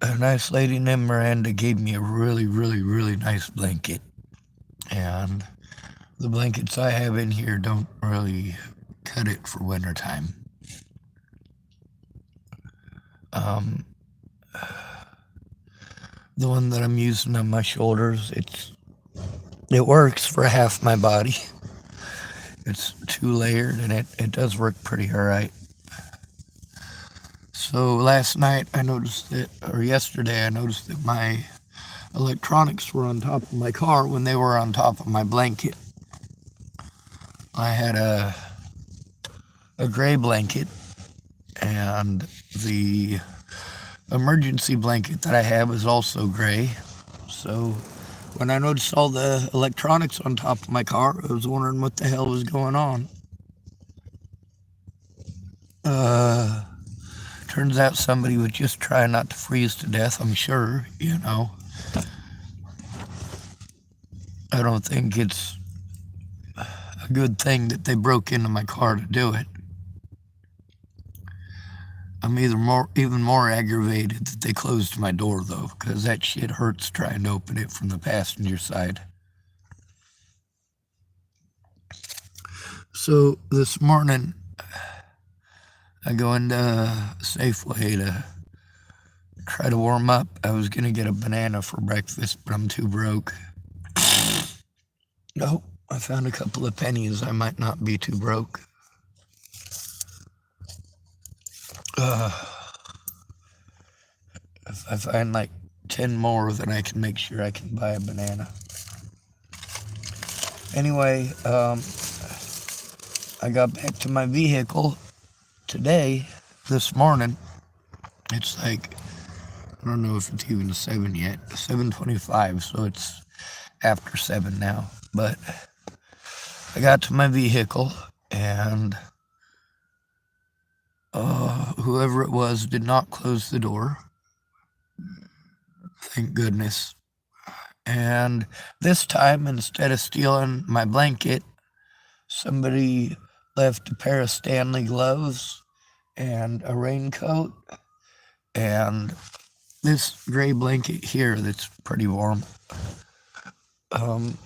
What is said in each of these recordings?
a nice lady named Miranda gave me a really, really, really nice blanket. And the blankets I have in here don't really cut it for wintertime. Um, the one that I'm using on my shoulders, it works for half my body. It's two layered and it does work pretty alright. So last night I noticed that, or yesterday I noticed that my electronics were on top of my car when they were on top of my blanket. I had a gray blanket, and the emergency blanket that I have is also gray. So when I noticed all the electronics on top of my car, I was wondering what the hell was going on. Uh, Turns out somebody was just trying not to freeze to death, I'm sure, you know. I don't think it's a good thing that they broke into my car to do it. I'm even more aggravated that they closed my door though, because that shit hurts trying to open it from the passenger side. So this morning, I go into Safeway to try to warm up. I was gonna get a banana for breakfast, but I'm too broke. Nope, I found a couple of pennies. I might not be too broke. Uh, if I find like 10 more, then I can make sure I can buy a banana. Anyway, I got back to my vehicle today, this morning. It's like, I don't know if it's even 7 yet, 7:25, so it's after 7 now. But I got to my vehicle, and whoever it was did not close the door. Thank goodness. And this time, instead of stealing my blanket, somebody left a pair of Stanley gloves and a raincoat and this gray blanket here that's pretty warm. Um,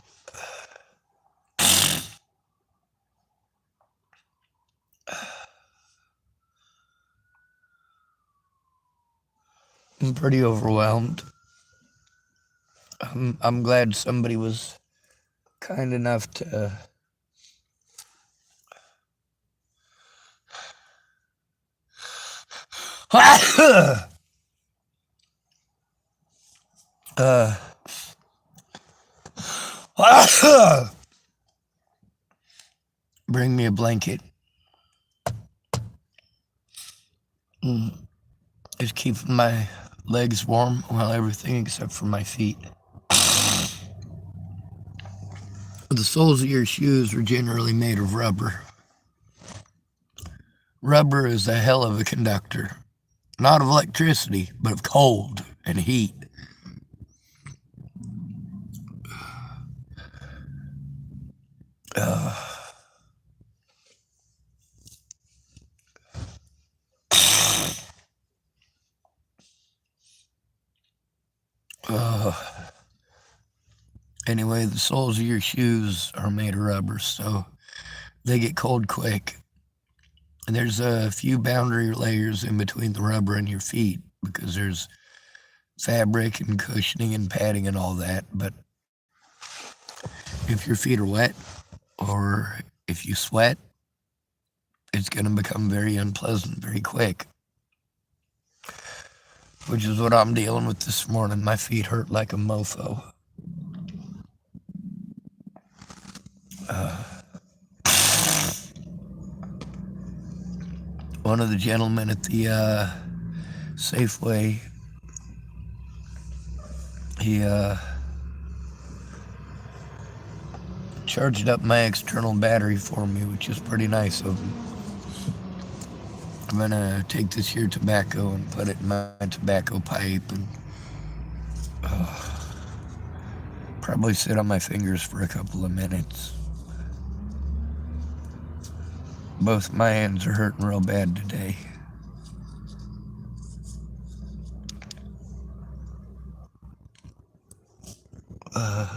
I'm pretty overwhelmed. I'm glad somebody was kind enough to bring me a blanket. It's keeping my legs warm, well, everything except for my feet. The soles of your shoes are generally made of rubber. Rubber is a hell of a conductor. Not of electricity, but of cold and heat. Anyway, the soles of your shoes are made of rubber, so they get cold quick. And there's a few boundary layers in between the rubber and your feet because there's fabric and cushioning and padding and all that. But if your feet are wet or if you sweat, it's going to become very unpleasant very quick. Which is what I'm dealing with this morning. My feet hurt like a mofo. One of the gentlemen at the Safeway, he charged up my external battery for me, which is pretty nice of him. I'm gonna take this here tobacco and put it in my tobacco pipe and probably sit on my fingers for a couple of minutes. Both my hands are hurting real bad today. Uh,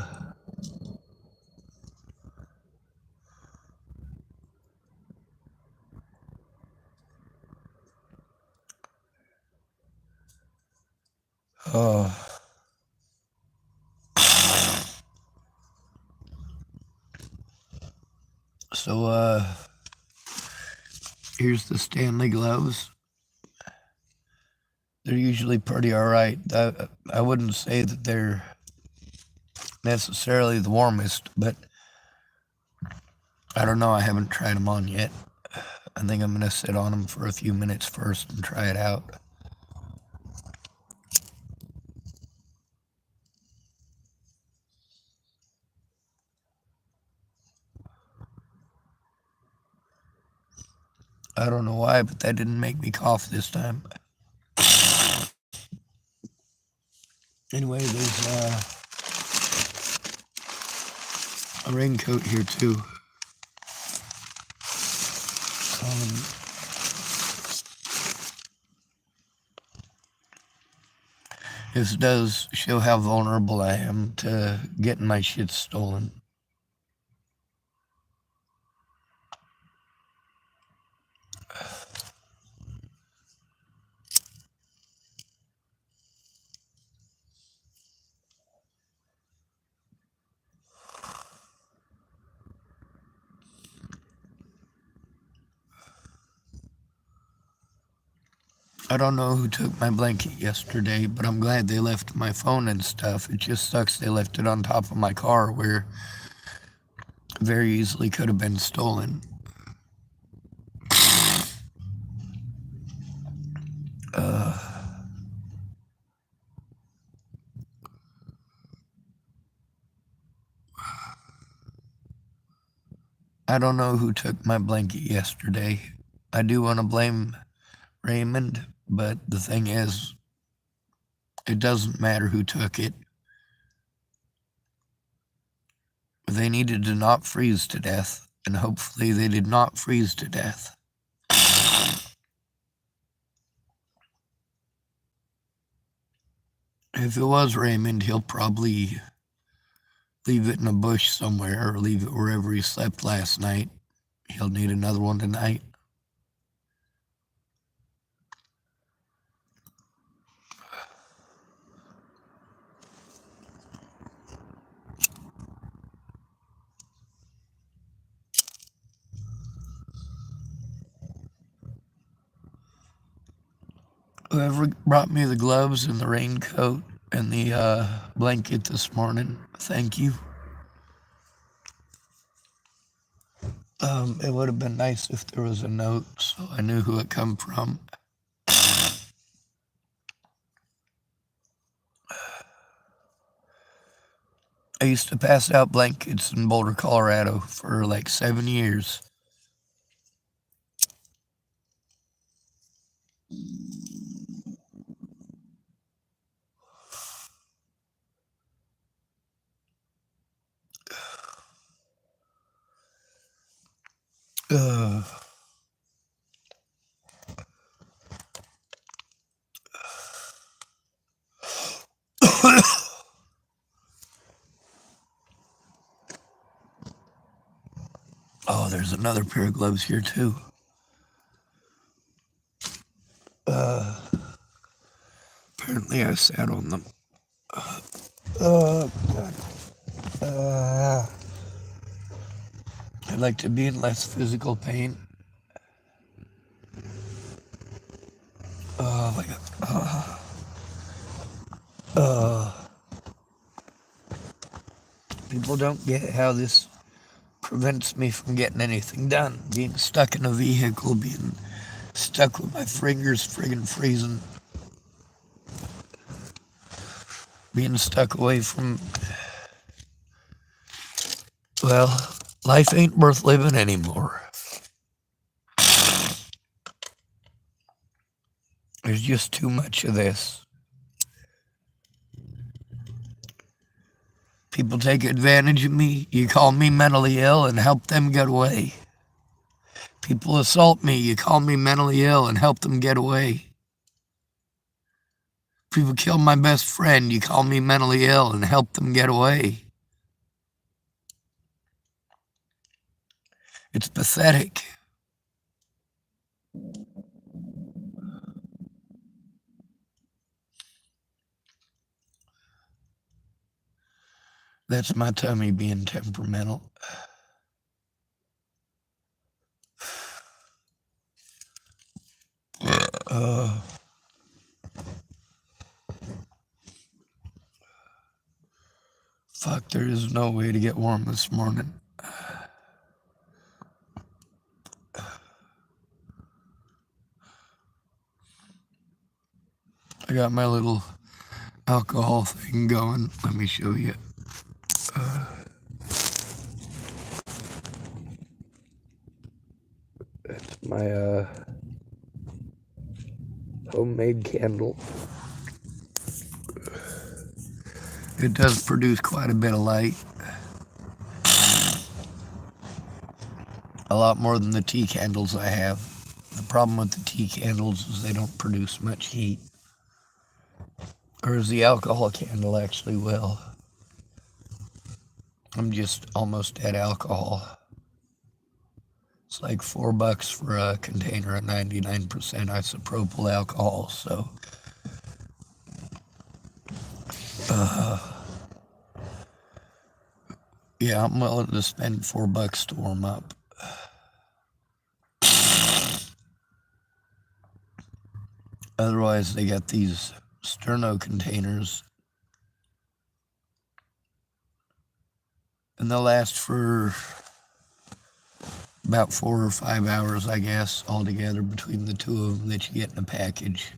so, here's the Stanley gloves. They're usually pretty alright. I wouldn't say that they're necessarily the warmest, but I don't know. I haven't tried them on yet. I think I'm going to sit on them for a few minutes first and try it out. I don't know why, but that didn't make me cough this time. Anyway, there's a raincoat here too. This does show how vulnerable I am to getting my shit stolen. I don't know who took my blanket yesterday, but I'm glad they left my phone and stuff. It just sucks they left it on top of my car where it very easily could have been stolen. I don't know who took my blanket yesterday. I do want to blame Raymond, but the thing is, it doesn't matter who took it. They needed to not freeze to death, and hopefully they did not freeze to death. If it was Raymond, he'll probably leave it in a bush somewhere or leave it wherever he slept last night. He'll need another one tonight. Whoever brought me the gloves and the raincoat and the blanket this morning, thank you. It would have been nice if there was a note so I knew who it come from. I used to pass out blankets in Boulder, Colorado for like 7 years. Oh, there's another pair of gloves here too. Apparently I sat on them. God. I'd like to be in less physical pain. Oh my God. People don't get how this prevents me from getting anything done. Being stuck in a vehicle, being stuck with my fingers friggin' freezing. Being stuck away from, well, life ain't worth living anymore. There's just too much of this. People take advantage of me. You call me mentally ill and help them get away. People assault me. You call me mentally ill and help them get away. People killed my best friend. You call me mentally ill and help them get away. It's pathetic. That's my tummy being temperamental. Fuck, there is no way to get warm this morning. I got my little alcohol thing going. Let me show you. That's my homemade candle. It does produce quite a bit of light. A lot more than the tea candles I have. The problem with the tea candles is they don't produce much heat. Whereas the alcohol candle actually will. I'm just almost at alcohol. It's like $4 for a container of 99% isopropyl alcohol, so yeah, I'm willing to spend $4 to warm up. Otherwise, they got these sterno containers, and they'll last for about 4 or 5 hours, I guess, altogether between the two of them that you get in a package.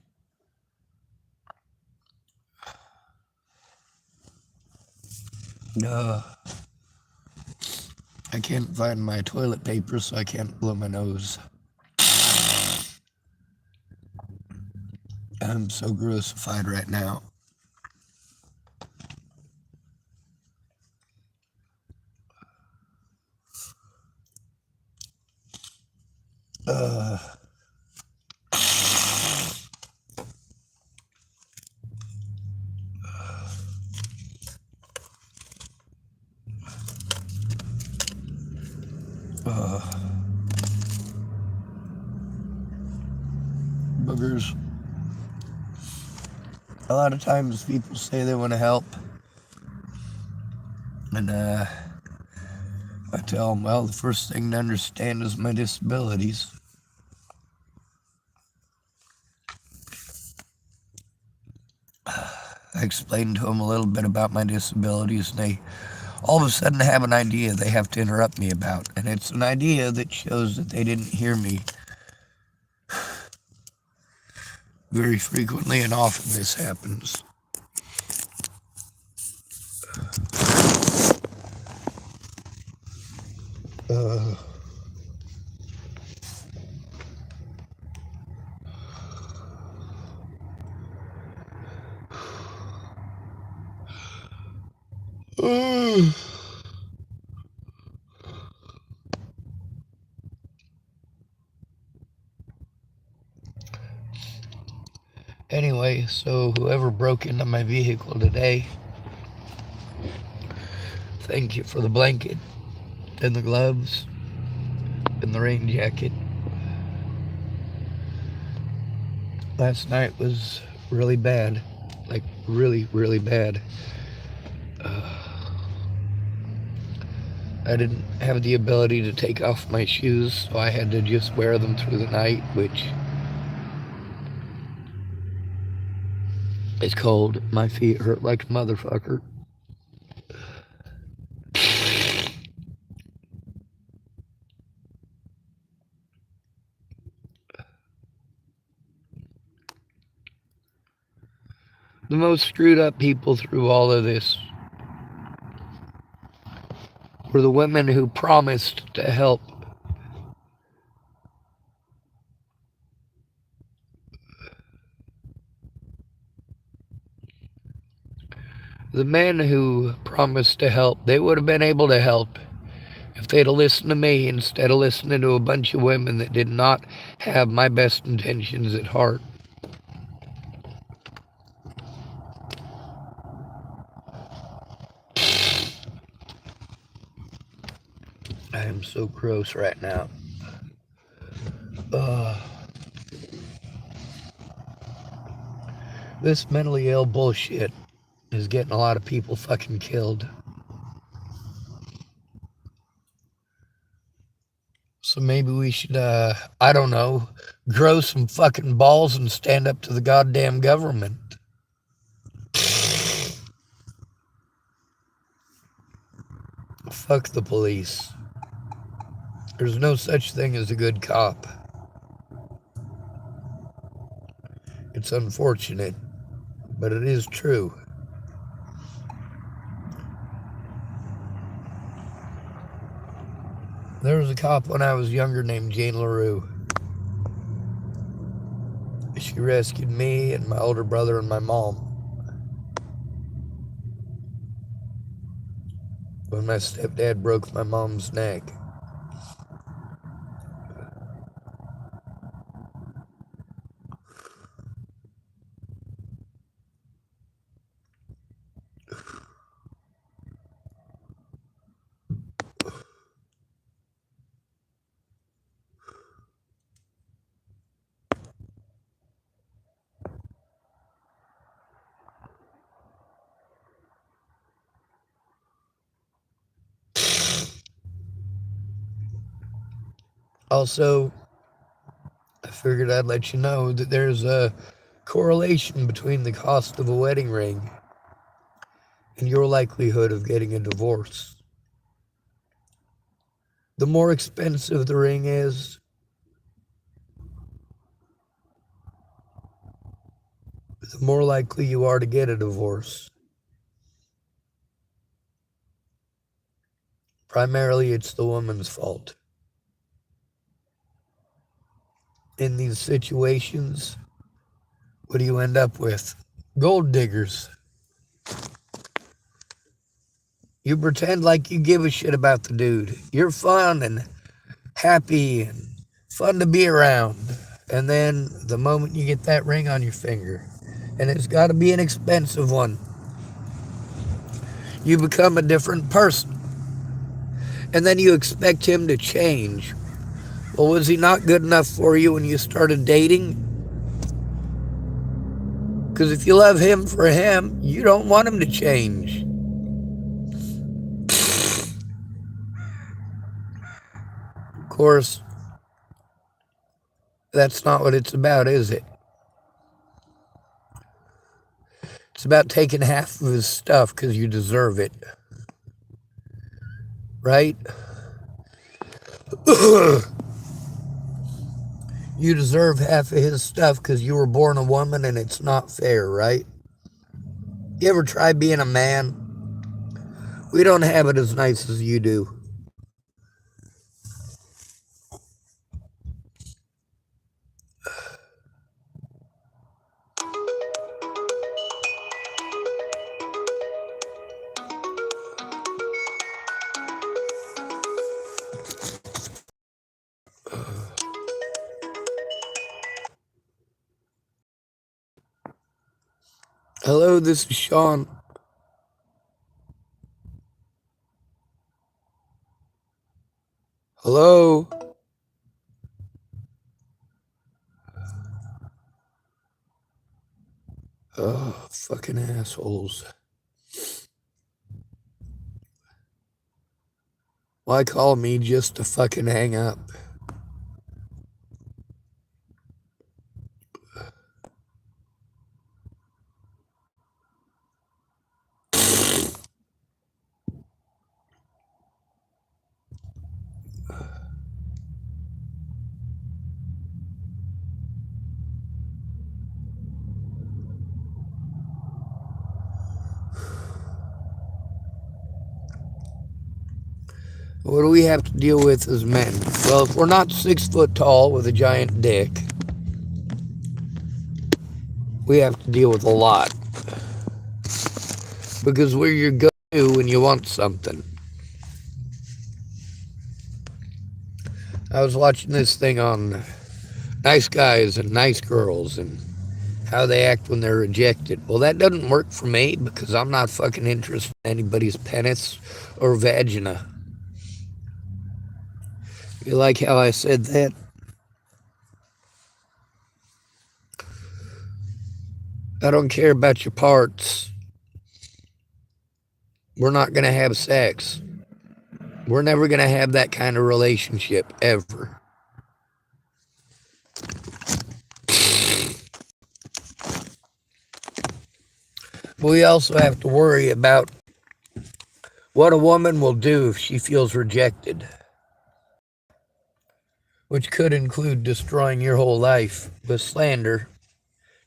I can't find my toilet paper, so I can't blow my nose. I'm so grossified right now. Boogers. A lot of times people say they want to help, and I tell them, well, the first thing to understand is my disabilities. I explained to them a little bit about my disabilities, and they all of a sudden have an idea they have to interrupt me about, and it's an idea that shows that they didn't hear me. Very frequently and often this happens. Anyway, so whoever broke into my vehicle today, thank you for the blanket and the gloves and the rain jacket. Last night was really bad, like really, really bad. I didn't have the ability to take off my shoes, so I had to just wear them through the night, which is cold. My feet hurt like a motherfucker. The most screwed up people through all of this were the women who promised to help. The men who promised to help, they would have been able to help if they'd have listened to me instead of listening to a bunch of women that did not have my best intentions at heart. I'm so gross right now. This mentally ill bullshit is getting a lot of people fucking killed. So maybe we should, I don't know, grow some fucking balls and stand up to the goddamn government. Fuck the police. There's no such thing as a good cop. It's unfortunate, but it is true. There was a cop when I was younger named Jane LaRue. She rescued me and my older brother and my mom when my stepdad broke my mom's neck. Also, I figured I'd let you know that there's a correlation between the cost of a wedding ring and your likelihood of getting a divorce. The more expensive the ring is, the more likely you are to get a divorce. Primarily, it's the woman's fault. In these situations, what do you end up with? Gold diggers. You pretend like you give a shit about the dude. You're fun and happy and fun to be around. And then the moment you get that ring on your finger, and it's got to be an expensive one, you become a different person. And then you expect him to change. Well, was he not good enough for you when you started dating? Because if you love him for him, you don't want him to change. Of course, that's not what it's about, is it? It's about taking half of his stuff because you deserve it. Right? You deserve half of his stuff because you were born a woman and it's not fair, right? You ever try being a man? We don't have it as nice as you do. Hello, this is Sean. Hello? Oh, fucking assholes. Why call me just to fucking hang up? What do we have to deal with as men? Well, if we're not 6 foot tall with a giant dick, we have to deal with a lot. Because we're your go-to when you want something. I was watching this thing on nice guys and nice girls and how they act when they're rejected. Well, that doesn't work for me because I'm not fucking interested in anybody's penis or vagina. You like how I said that? I don't care about your parts. We're not going to have sex. We're never going to have that kind of relationship, ever. We also have to worry about what a woman will do if she feels rejected, which could include destroying your whole life with slander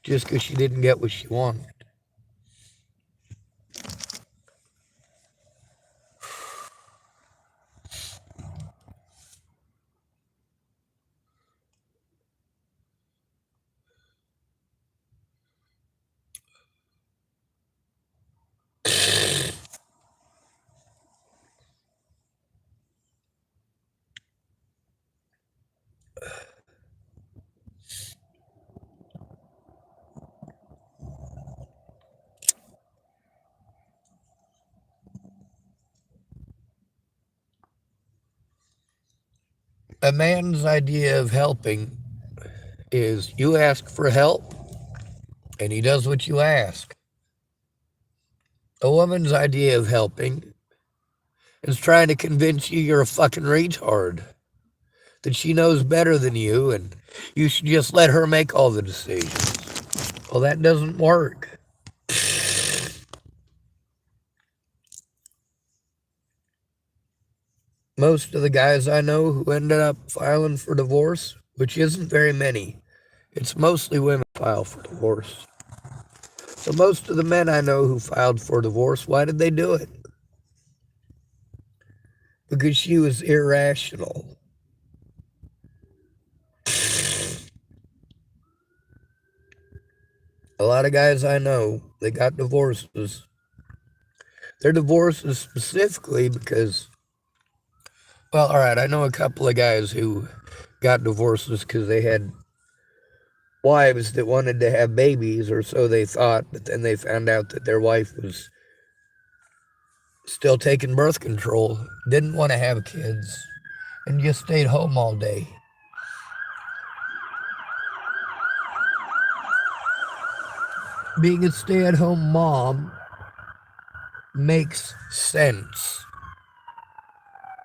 just because she didn't get what she wanted. A man's idea of helping is you ask for help and he does what you ask. A woman's idea of helping is trying to convince you you're a fucking retard, that she knows better than you and you should just let her make all the decisions. Well, that doesn't work. Most of the guys I know who ended up filing for divorce, which isn't very many, it's mostly women file for divorce. So most of the men I know who filed for divorce, why did they do it? Because she was irrational. A lot of guys I know, they got divorces. They're divorces specifically because, well, all right, I know a couple of guys who got divorces because they had wives that wanted to have babies, or so they thought, but then they found out that their wife was still taking birth control, didn't want to have kids, and just stayed home all day. Being a stay-at-home mom makes sense.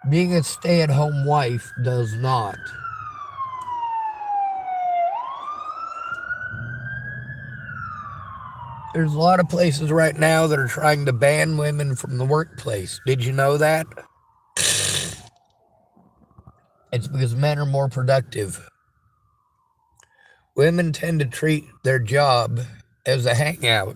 Being a stay-at-home wife does not. There's a lot of places right now that are trying to ban women from the workplace. Did you know that? It's because men are more productive. Women tend to treat their job as a hangout.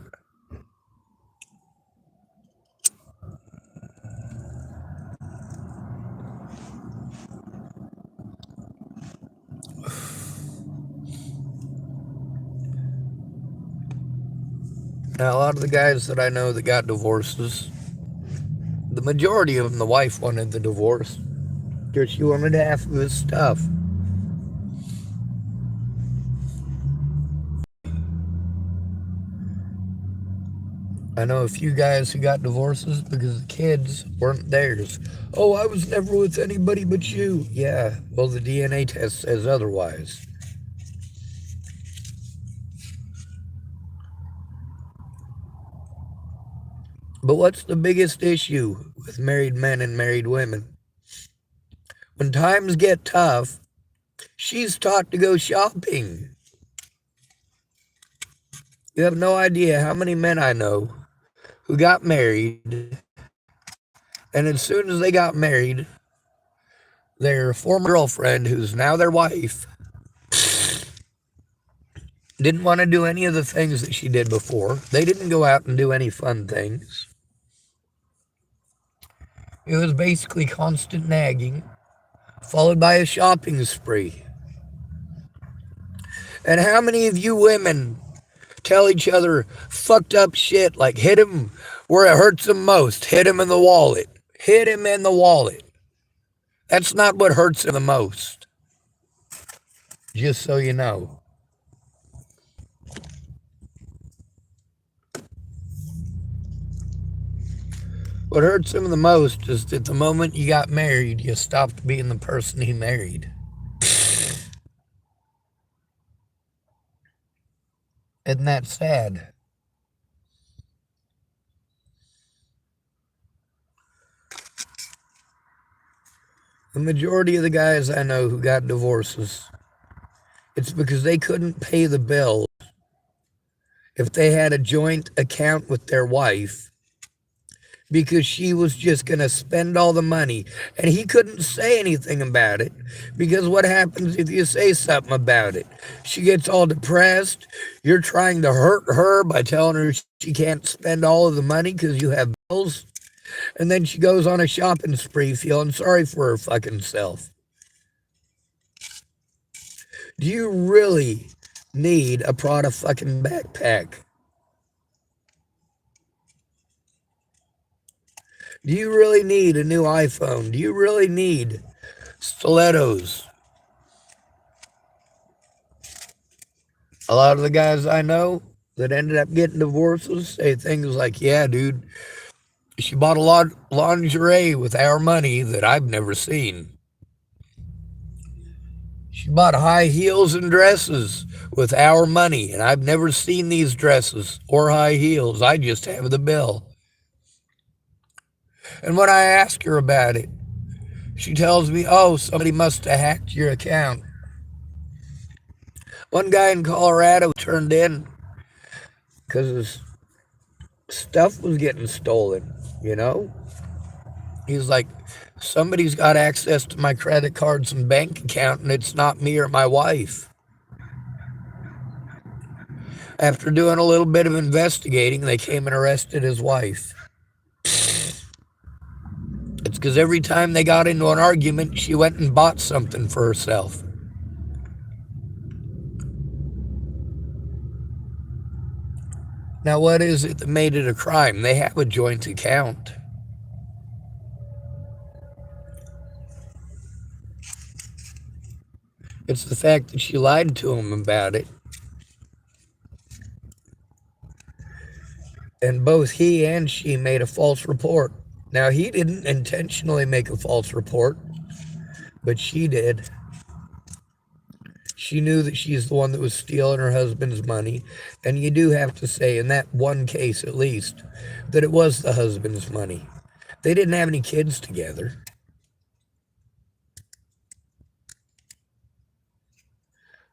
Now, a lot of the guys that I know that got divorces, the majority of them, the wife wanted the divorce because she wanted half of his stuff. I know a few guys who got divorces because the kids weren't theirs. Oh, I was never with anybody but you. Yeah, well, the DNA test says otherwise. But what's the biggest issue with married men and married women? When times get tough, she's taught to go shopping. You have no idea how many men I know who got married, and as soon as they got married, their former girlfriend, who's now their wife, didn't want to do any of the things that she did before. They didn't go out and do any fun things. It was basically constant nagging, followed by a shopping spree. And how many of you women tell each other fucked up shit like hit him where it hurts him most, hit him in the wallet, hit him in the wallet? That's not what hurts him the most, just so you know. What hurts him the most is that the moment you got married, you stopped being the person he married. Isn't that sad? The majority of the guys I know who got divorces, it's because they couldn't pay the bill. If they had a joint account with their wife, because she was just going to spend all the money. And he couldn't say anything about it, because what happens if you say something about it? She gets all depressed. You're trying to hurt her by telling her she can't spend all of the money because you have bills. And then she goes on a shopping spree feeling sorry for her fucking self. Do you really need a Prada fucking backpack? Do you really need a new iPhone? Do you really need stilettos? A lot of the guys I know that ended up getting divorces say things like, yeah, dude, she bought a lot of lingerie with our money that I've never seen. She bought high heels and dresses with our money, and I've never seen these dresses or high heels. I just have the bill. And when I ask her about it, she tells me, oh, somebody must have hacked your account. One guy in Colorado turned in because his stuff was getting stolen, you know? He's like, somebody's got access to my credit cards and bank account, and it's not me or my wife. After doing a little bit of investigating, they came and arrested his wife. It's because every time they got into an argument, she went and bought something for herself. Now, what is it that made it a crime? They have a joint account. It's the fact that she lied to him about it. And both he and she made a false report. Now, he didn't intentionally make a false report, but she did. She knew that she's the one that was stealing her husband's money. And you do have to say, in that one case at least, that it was the husband's money. They didn't have any kids together.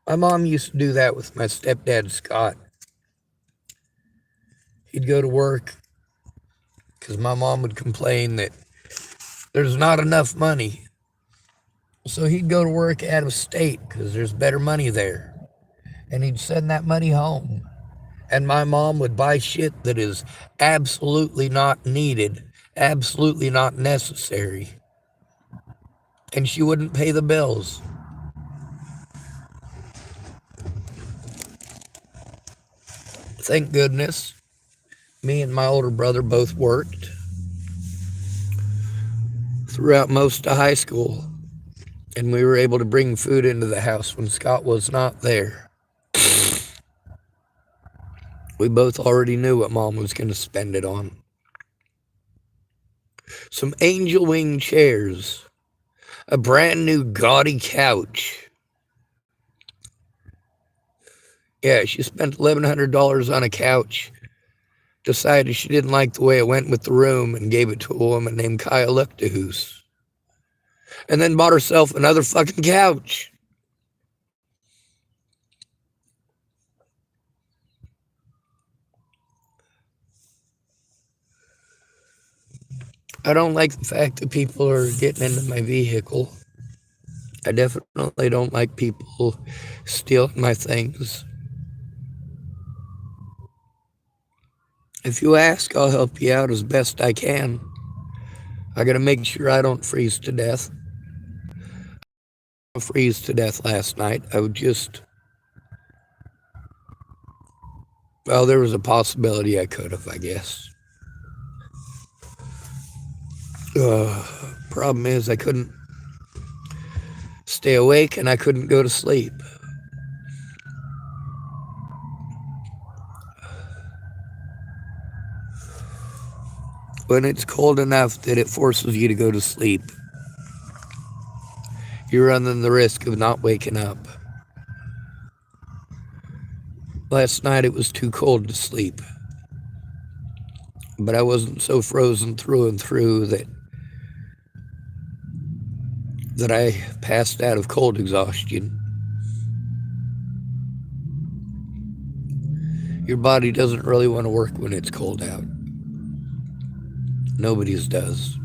My mom used to do that with my stepdad, Scott. He'd go to work because my mom would complain that there's not enough money. So he'd go to work out of state because there's better money there. And he'd send that money home. And my mom would buy shit that is absolutely not needed, absolutely not necessary. And she wouldn't pay the bills. Thank goodness, me and my older brother both worked throughout most of high school. And we were able to bring food into the house when Scott was not there. We both already knew what Mom was going to spend it on. Some angel wing chairs, a brand new gaudy couch. Yeah, she spent $1,100 on a couch, decided she didn't like the way it went with the room, and gave it to a woman named Kaya Luchtehus. And then bought herself another fucking couch. I don't like the fact that people are getting into my vehicle. I definitely don't like people stealing my things. If you ask, I'll help you out as best I can. I gotta make sure I don't freeze to death. I freeze to death last night. Well, there was a possibility I could have, I guess. Problem is, I couldn't stay awake and I couldn't go to sleep. when it's cold enough that it forces you to go to sleep, you're running the risk of not waking up. Last night it was too cold to sleep, but I wasn't so frozen through and through that I passed out of cold exhaustion. Your body doesn't really want to work when it's cold out. Nobody's does.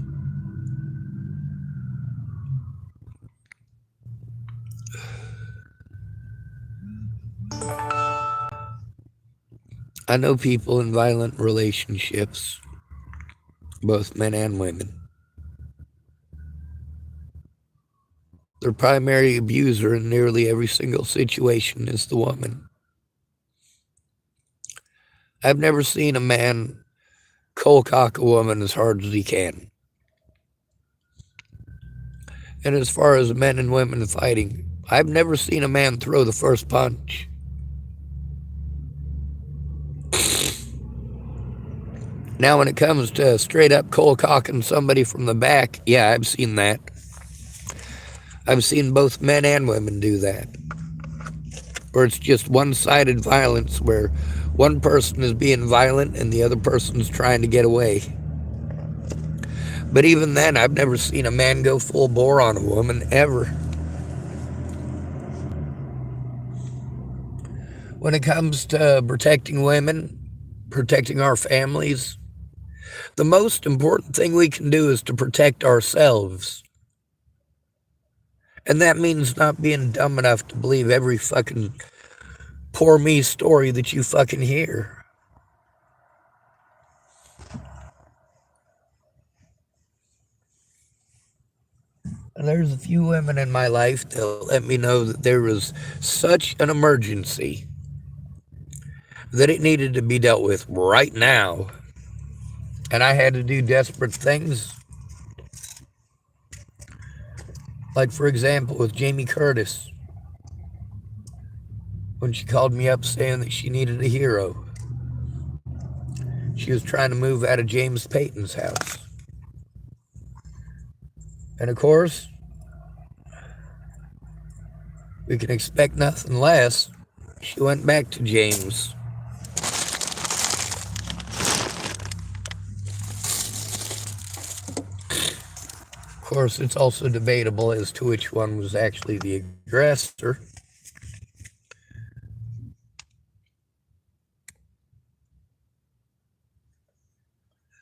I know people in violent relationships, both men and women. Their primary abuser in nearly every single situation is the woman. I've never seen a man cold cock a woman as hard as he can. And as far as men and women fighting, I've never seen a man throw the first punch. Now, when it comes to straight up cold cocking somebody from the back, yeah, I've seen that. I've seen both men and women do that. Or it's just one-sided violence where one person is being violent and the other person's trying to get away. But even then, I've never seen a man go full bore on a woman, ever. When it comes to protecting women, protecting our families, the most important thing we can do is to protect ourselves. And that means not being dumb enough to believe every fucking poor me story that you fucking hear. And there's a few women in my life that let me know that there was such an emergency that it needed to be dealt with right now. And I had to do desperate things. Like, for example, with Jamie Curtis, when she called me up saying that she needed a hero. She was trying to move out of James Payton's house. And of course, we can expect nothing less. She went back to James. Of course, it's also debatable as to which one was actually the aggressor.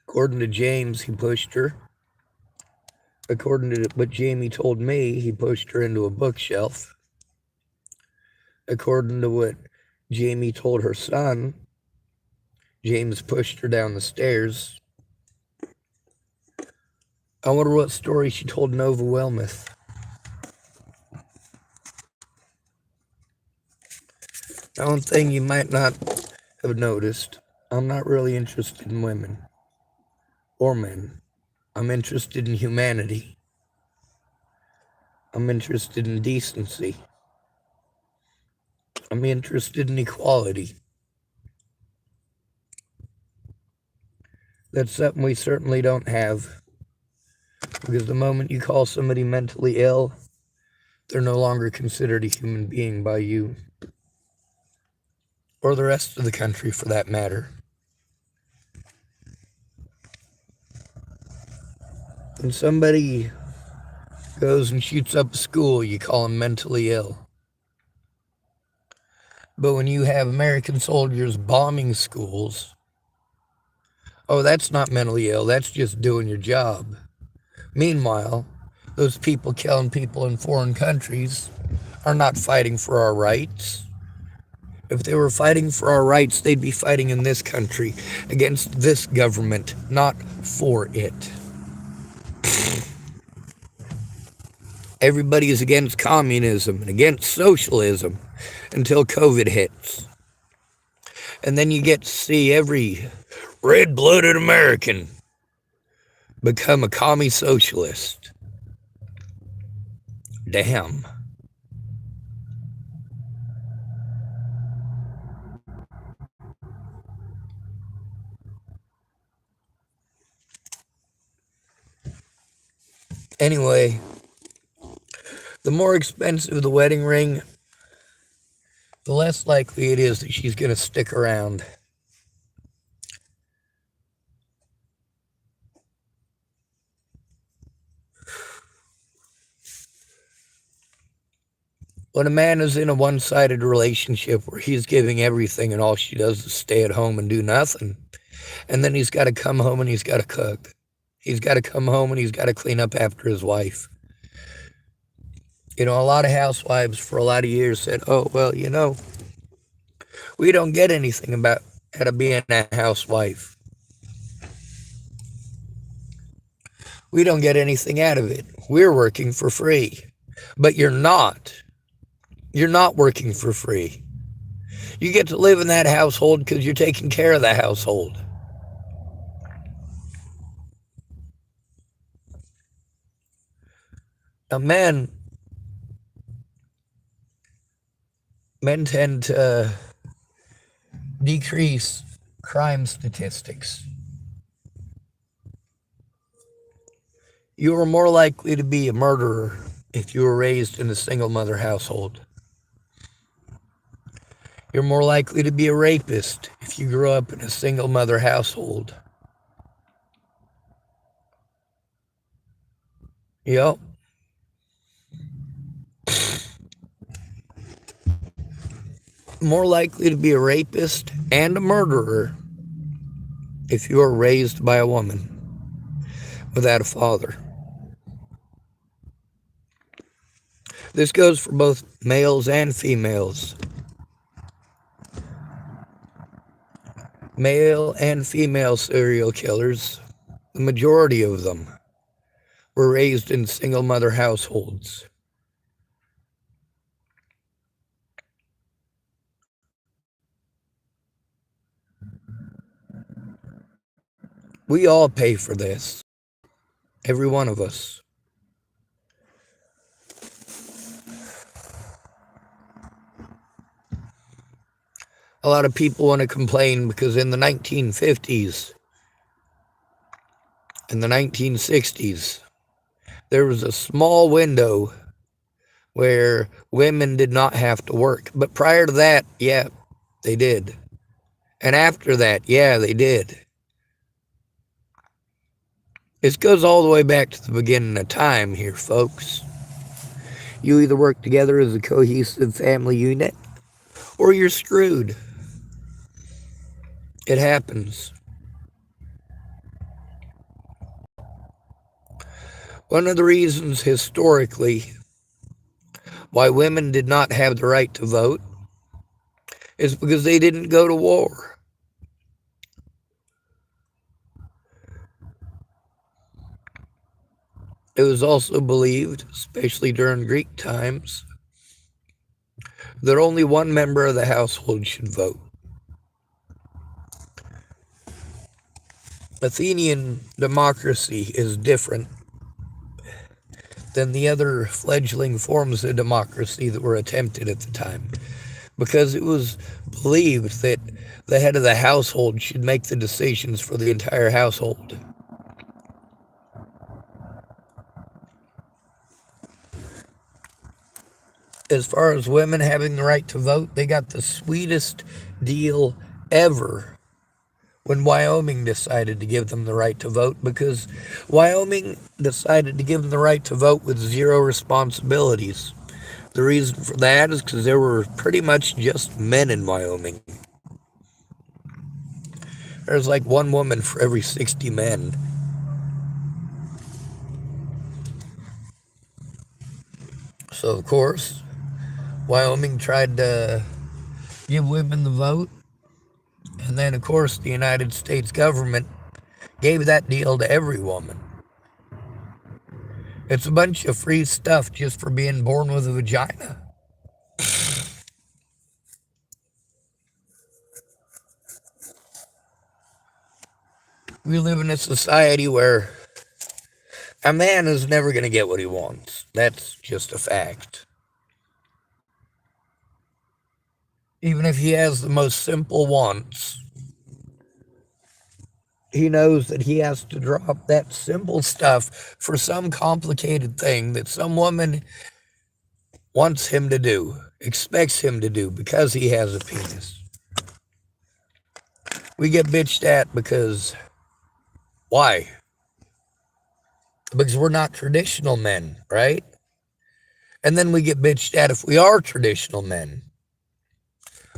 According to James, he pushed her. According to what Jamie told me, he pushed her into a bookshelf. According to what Jamie told her son, James pushed her down the stairs. I wonder what story she told Nova Wellmuth. Now, one thing you might not have noticed, I'm not really interested in women or men. I'm interested in humanity. I'm interested in decency. I'm interested in equality. That's something we certainly don't have. Because the moment you call somebody mentally ill, they're no longer considered a human being by you. Or the rest of the country, for that matter. When somebody goes and shoots up a school, you call them mentally ill. But when you have American soldiers bombing schools, oh, that's not mentally ill, that's just doing your job. Meanwhile, those people killing people in foreign countries are not fighting for our rights. If they were fighting for our rights, they'd be fighting in this country against this government, not for it. Everybody is against communism and against socialism until COVID hits. And then you get to see every red-blooded American become a commie socialist. Damn. Anyway, the more expensive the wedding ring, the less likely it is that she's going to stick around. When a man is in a one-sided relationship where he's giving everything and all she does is stay at home and do nothing, and then he's got to come home and he's got to cook. He's got to come home and he's got to clean up after his wife. A lot of housewives for a lot of years said, oh, well, we don't get anything about out of being a housewife. We don't get anything out of it. We're working for free. But you're not. You're not working for free. You get to live in that household because you're taking care of the household. Now, men tend to decrease crime statistics. You are more likely to be a murderer if you were raised in a single mother household. You're more likely to be a rapist if you grew up in a single mother household. Yep. More likely to be a rapist and a murderer if you are raised by a woman without a father. This goes for both males and females. Male and female serial killers, the majority of them, were raised in single mother households. We all pay for this. Every one of us. A lot of people want to complain because in the 1950s, in the 1960s, there was a small window where women did not have to work. But prior to that, yeah, they did. And after that, yeah, they did. This goes all the way back to the beginning of time here, folks. You either work together as a cohesive family unit, or you're screwed. It happens. One of the reasons historically why women did not have the right to vote is because they didn't go to war. It was also believed, especially during Greek times, that only one member of the household should vote. Athenian democracy is different than the other fledgling forms of democracy that were attempted at the time, because it was believed that the head of the household should make the decisions for the entire household. As far as women having the right to vote, they got the sweetest deal ever when Wyoming decided to give them the right to vote, because Wyoming decided to give them the right to vote with zero responsibilities. The reason for that is because there were pretty much just men in Wyoming. There's like one woman for every 60 men. So, of course, Wyoming tried to give women the vote. And then, of course, the United States government gave that deal to every woman. It's a bunch of free stuff just for being born with a vagina. We live in a society where a man is never going to get what he wants. That's just a fact. Even if he has the most simple wants, He knows that he has to drop that simple stuff for some complicated thing that some woman wants him to do, expects him to do because he has a penis. We get bitched at because, why? Because we're not traditional men, right? And then we get bitched at if we are traditional men.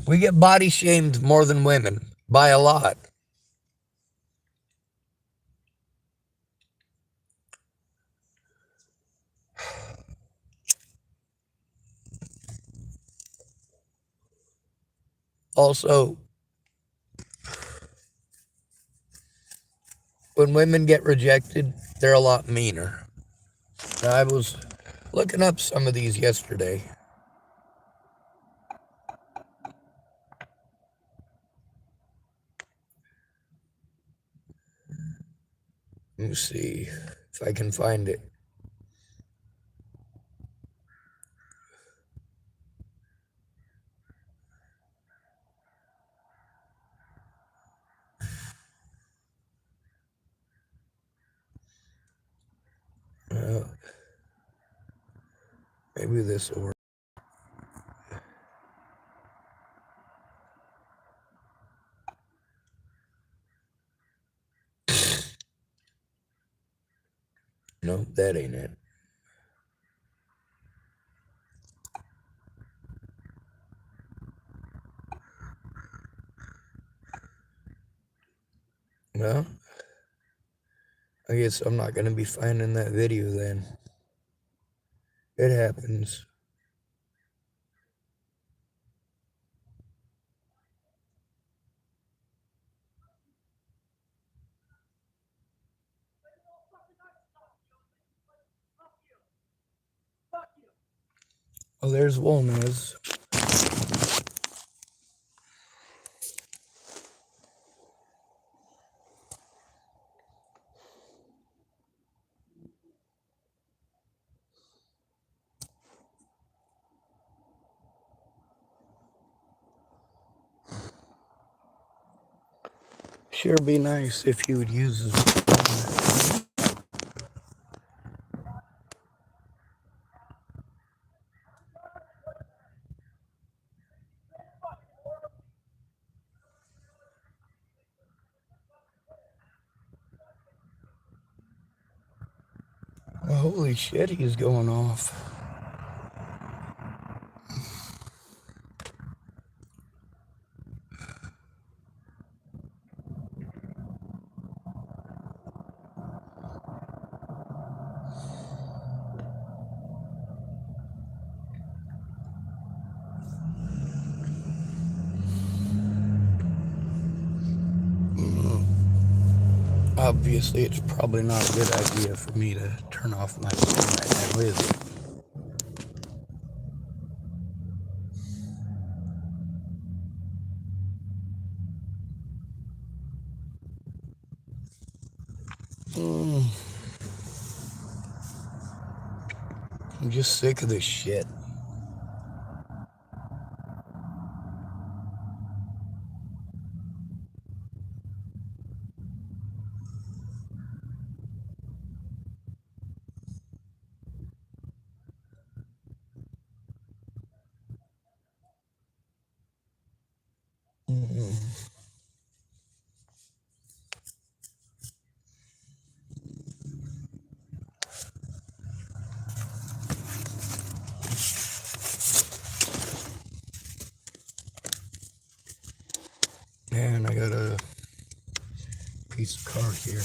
We get body shamed more than women by a lot. Also, when women get rejected, they're a lot meaner. I was looking up some of these yesterday. Let me see if I can find it. Maybe this will work. No, that ain't it. Well, I guess I'm not going to be finding that video then. It happens. Oh, there's Wolnez. Sure be nice if you would use his phone. Oh, holy shit, he's going off. Obviously, it's probably not a good idea for me to turn off my phone right now, is it? I'm just sick of this shit. Man, I got a piece of card here.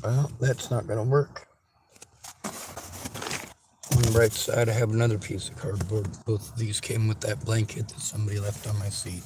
Well, that's not going to work. On the right side, I have another piece of cardboard. Both of these came with that blanket that somebody left on my seat.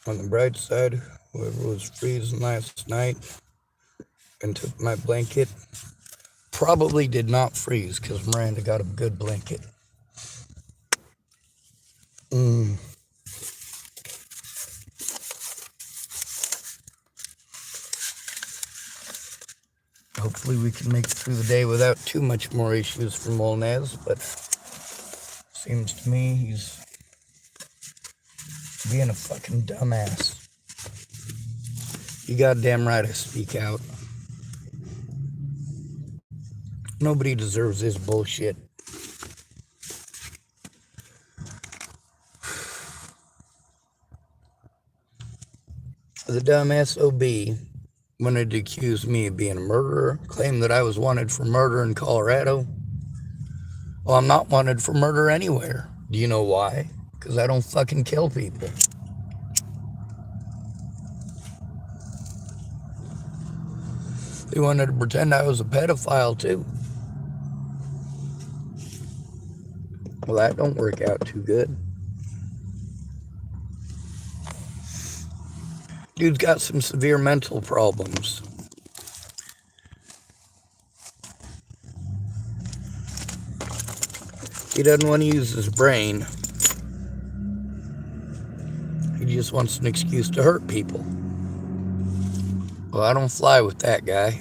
On the bright side, whoever was freezing last night and took my blanket probably did not freeze because Miranda got a good blanket. Hopefully we can make it through the day without too much more issues from Molnez, but seems to me he's being a fucking dumbass. You goddamn right I speak out. Nobody deserves this bullshit. The dumb SOB wanted to accuse me of being a murderer, claimed that I was wanted for murder in Colorado. Well, I'm not wanted for murder anywhere. Do you know why? Because I don't fucking kill people. They wanted to pretend I was a pedophile too. Well, that don't work out too good. Dude's got some severe mental problems. He doesn't want to use his brain. He just wants an excuse to hurt people. Well, I don't fly with that guy.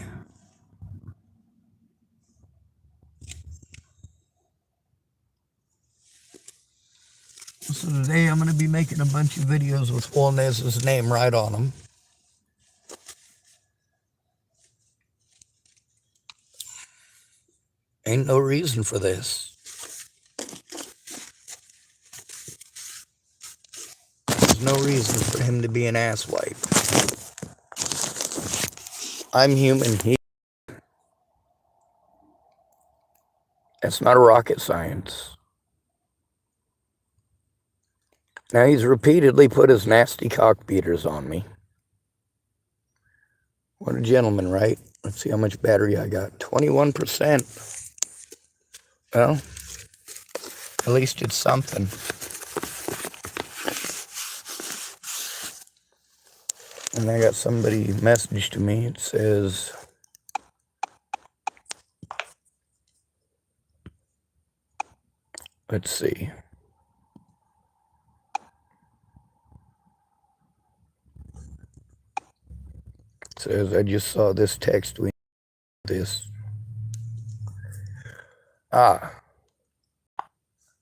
So today I'm going to be making a bunch of videos with Juanez's name right on them. Ain't no reason for this. There's no reason for him to be an asswipe. I'm human. That's not a rocket science. Now he's repeatedly put his nasty cock beaters on me. What a gentleman, right? Let's see how much battery I got. 21%. Well, at least it's something. And I got somebody message to me. It says, let's see. It says, I just saw this text. We this. I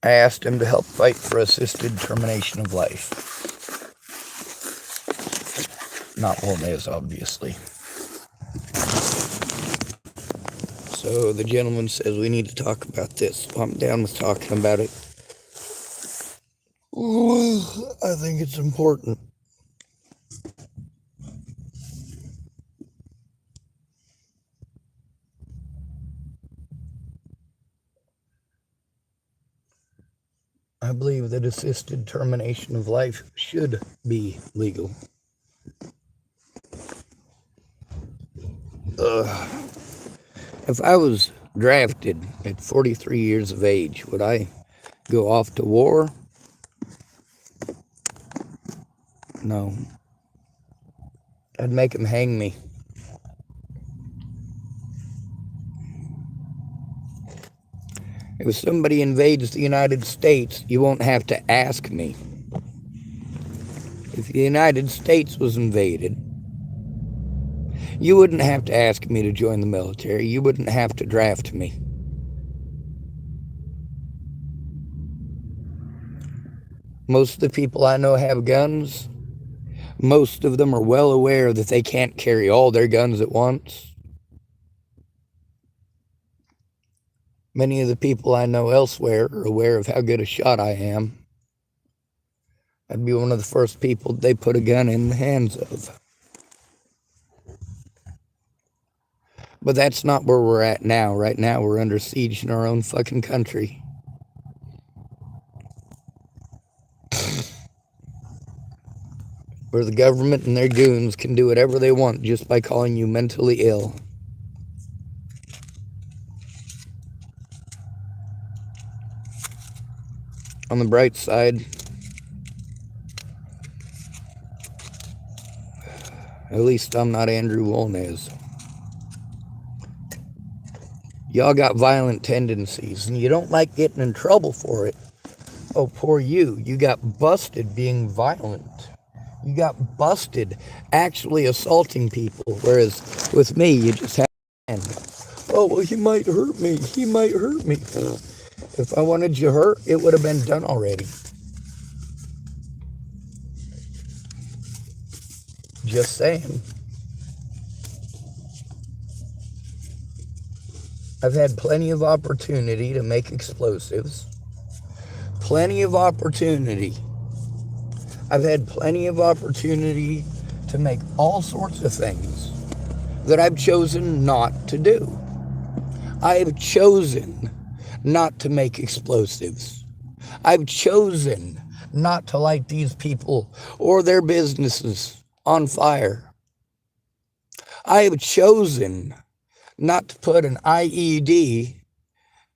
asked him to help fight for assisted termination of life. Not Wolnez, obviously. So the gentleman says we need to talk about this. Well, I'm down with talking about it. I think it's important. I believe that assisted termination of life should be legal. If I was drafted at 43 years of age, would I go off to war? No. I'd make them hang me. If somebody invades the United States, you won't have to ask me. If the United States was invaded, you wouldn't have to ask me to join the military. You wouldn't have to draft me. Most of the people I know have guns. Most of them are well aware that they can't carry all their guns at once. Many of the people I know elsewhere are aware of how good a shot I am. I'd be one of the first people they put a gun in the hands of. But that's not where we're at now. Right now, we're under siege in our own fucking country. Where the government and their goons can do whatever they want just by calling you mentally ill. On the bright side, at least I'm not Andrew Wolnez. Y'all got violent tendencies, and you don't like getting in trouble for it. Oh, poor you. You got busted being violent. You got busted actually assaulting people, whereas with me, you just have oh, well, he might hurt me. He might hurt me. If I wanted you hurt, it would have been done already. Just saying. I've had plenty of opportunity to make explosives. Plenty of opportunity. I've had plenty of opportunity to make all sorts of things that I've chosen not to do. I have chosen not to make explosives. I've chosen not to light these people or their businesses on fire. I have chosen not to put an IED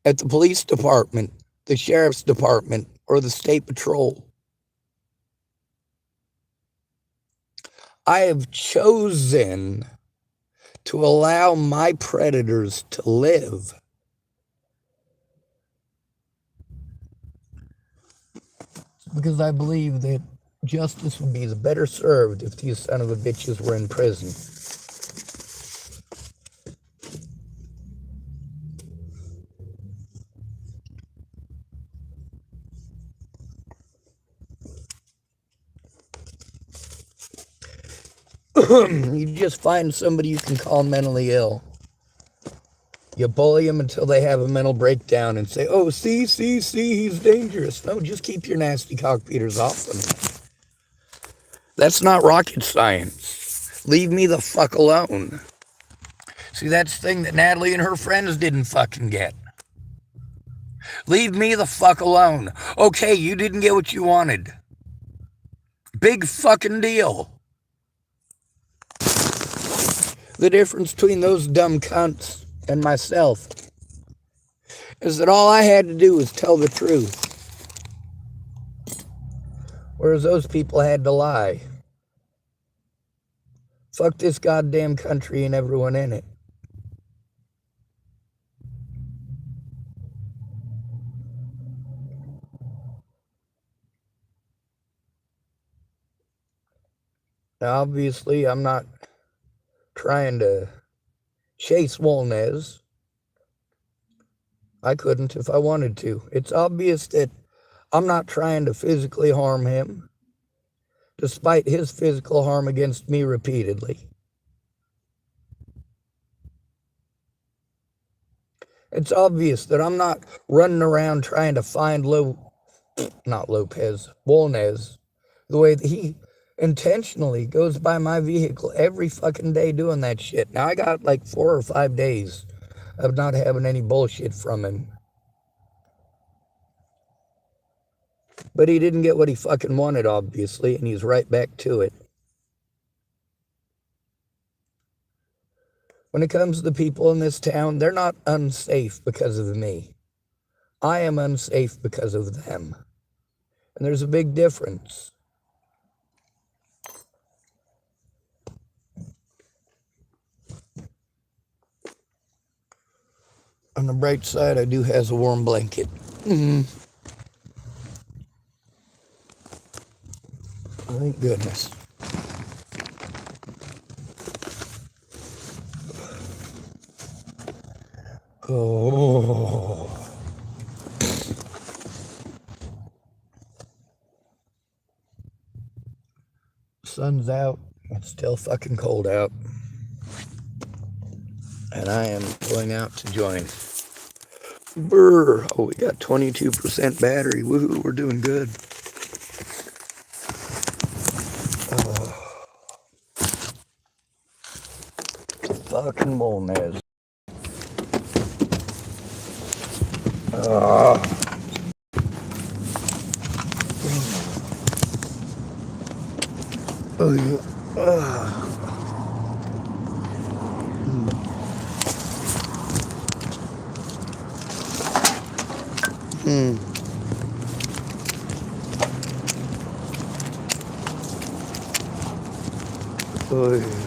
at the police department, the sheriff's department, or the state patrol. I have chosen to allow my predators to live. Because I believe that justice would be the better served if these son of a bitches were in prison. You just find somebody you can call mentally ill. You bully them until they have a mental breakdown and say, oh, see, he's dangerous. No, just keep your nasty cockbeaters off them. That's not rocket science. Leave me the fuck alone. See, that's the thing that Natalie and her friends didn't fucking get. Leave me the fuck alone. Okay, you didn't get what you wanted. Big fucking deal. The difference between those dumb cunts and myself is that all I had to do was tell the truth. Whereas those people had to lie. Fuck this goddamn country and everyone in it. Now, obviously, I'm not trying to chase Wolnez. I couldn't if I wanted to. It's obvious that I'm not trying to physically harm him, despite his physical harm against me repeatedly. It's obvious that I'm not running around trying to find Wolnez, the way that he intentionally goes by my vehicle every fucking day doing that shit. Now, I got like 4 or 5 days of not having any bullshit from him. But he didn't get what he fucking wanted, obviously, and he's right back to it. When it comes to the people in this town, they're not unsafe because of me. I am unsafe because of them. And there's a big difference. On the bright side, I do have a warm blanket. Thank goodness. Oh. Sun's out. It's still fucking cold out. And I am going out to join. Brr. Oh, we got 22% battery. Woohoo, we're doing good. Fucking Wolnez. Oh, yeah. Oh, yeah.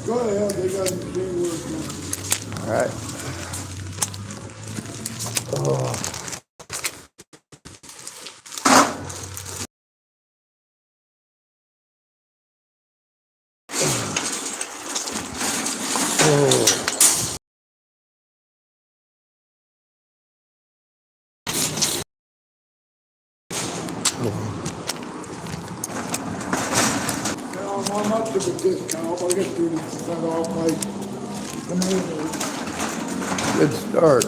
Go ahead, they got the thing working. All right. Oh. I'm up to the discount, I'll get 30% off my tomatoes. Good start.